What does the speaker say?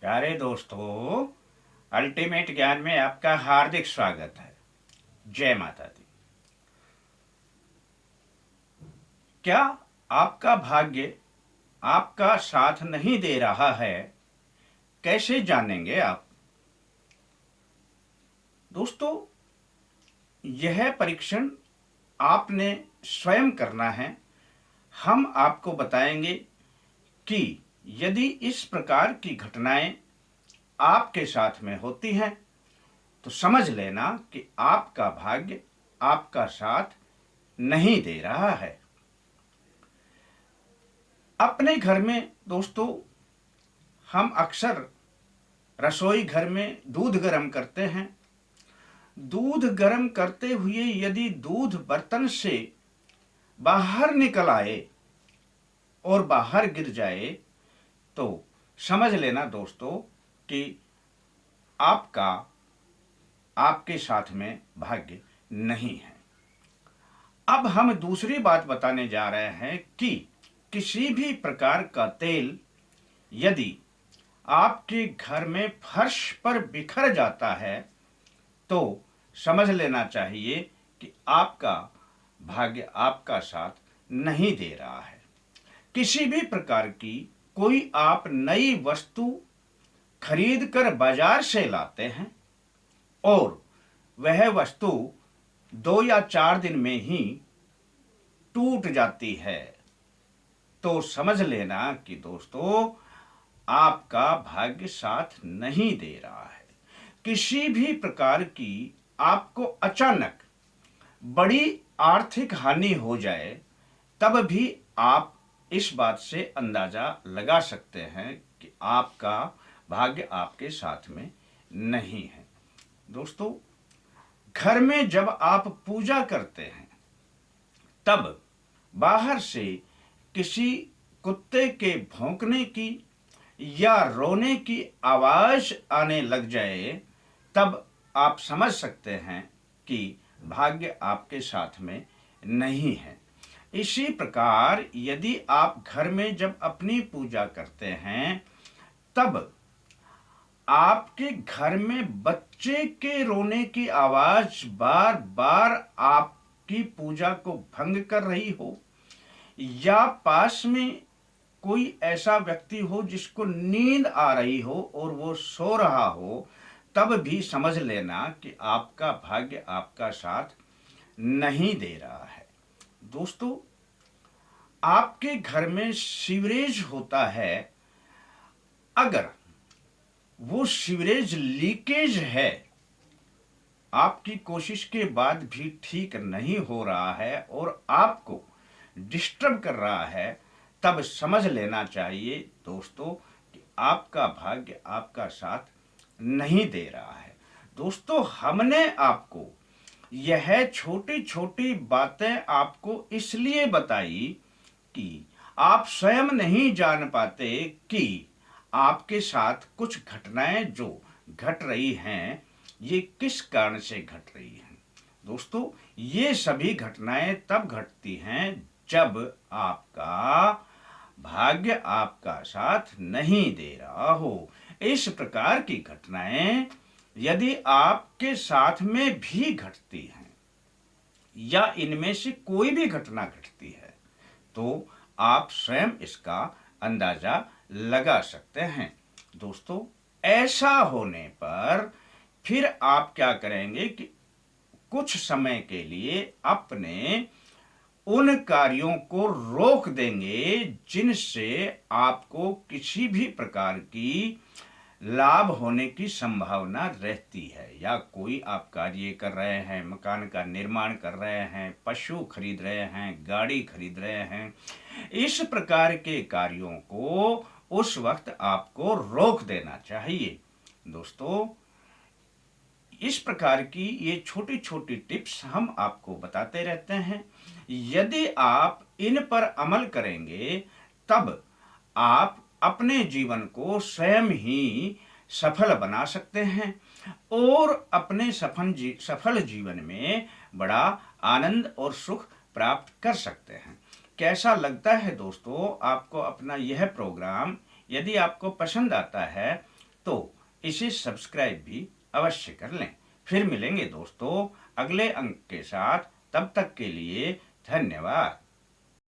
प्यारे दोस्तों, अल्टीमेट ज्ञान में आपका हार्दिक स्वागत है। जय माता दी। क्या आपका भाग्य आपका साथ नहीं दे रहा है? कैसे जानेंगे आप? दोस्तों, यह परीक्षण आपने स्वयं करना है। हम आपको बताएंगे कि यदि इस प्रकार की घटनाएं आपके साथ में होती हैं तो समझ लेना कि आपका भाग्य आपका साथ नहीं दे रहा है। अपने घर में दोस्तों, हम अक्सर रसोई घर में दूध गर्म करते हैं। दूध गर्म करते हुए यदि दूध बर्तन से बाहर निकल आए और बाहर गिर जाए तो समझ लेना दोस्तों कि आपका आपके साथ में भाग्य नहीं है। अब हम दूसरी बात बताने जा रहे हैं कि किसी भी प्रकार का तेल यदि आपके घर में फर्श पर बिखर जाता है तो समझ लेना चाहिए कि आपका भाग्य आपका साथ नहीं दे रहा है। किसी भी प्रकार की कोई आप नई वस्तु खरीद कर बाजार से लाते हैं और वह वस्तु 2 या 4 दिन में ही टूट जाती है तो समझ लेना कि दोस्तों आपका भाग्य साथ नहीं दे रहा है। किसी भी प्रकार की आपको अचानक बड़ी आर्थिक हानि हो जाए तब भी आप इस बात से अंदाजा लगा सकते हैं कि आपका भाग्य आपके साथ में नहीं है। दोस्तों, घर में जब आप पूजा करते हैं तब बाहर से किसी कुत्ते के भौंकने की या रोने की आवाज आने लग जाए तब आप समझ सकते हैं कि भाग्य आपके साथ में नहीं है। इसी प्रकार यदि आप घर में जब अपनी पूजा करते हैं तब आपके घर में बच्चे के रोने की आवाज बार बार आपकी पूजा को भंग कर रही हो या पास में कोई ऐसा व्यक्ति हो जिसको नींद आ रही हो और वो सो रहा हो तब भी समझ लेना कि आपका भाग्य आपका साथ नहीं दे रहा है। दोस्तों, आपके घर में सीवरेज होता है। अगर वो सीवरेज लीकेज है, आपकी कोशिश के बाद भी ठीक नहीं हो रहा है और आपको डिस्टर्ब कर रहा है तब समझ लेना चाहिए दोस्तों कि आपका भाग्य आपका साथ नहीं दे रहा है। दोस्तों, हमने आपको यह छोटी छोटी बातें आपको इसलिए बताई कि आप स्वयं नहीं जान पाते कि आपके साथ कुछ घटनाएं जो घट रही हैं ये किस कारण से घट रही हैं। दोस्तों, ये सभी घटनाएं तब घटती हैं जब आपका भाग्य आपका साथ नहीं दे रहा हो। इस प्रकार की घटनाएं यदि आपके साथ में भी घटती हैं या इनमें से कोई भी घटना घटती है तो आप स्वयं इसका अंदाजा लगा सकते हैं। दोस्तों, ऐसा होने पर फिर आप क्या करेंगे कि कुछ समय के लिए अपने उन कार्यों को रोक देंगे जिनसे आपको किसी भी प्रकार की लाभ होने की संभावना रहती है। या कोई आप कार्य कर रहे हैं, मकान का निर्माण कर रहे हैं, पशु खरीद रहे हैं, गाड़ी खरीद रहे हैं, इस प्रकार के कार्यों को उस वक्त आपको रोक देना चाहिए। दोस्तों, इस प्रकार की ये छोटी छोटी टिप्स हम आपको बताते रहते हैं। यदि आप इन पर अमल करेंगे तब आप अपने जीवन को स्वयं ही सफल बना सकते हैं और अपने सफल जीवन में बड़ा आनंद और सुख प्राप्त कर सकते हैं। कैसा लगता है दोस्तों आपको अपना यह प्रोग्राम? यदि आपको पसंद आता है तो इसे सब्सक्राइब भी अवश्य कर लें। फिर मिलेंगे दोस्तों अगले अंक के साथ, तब तक के लिए धन्यवाद।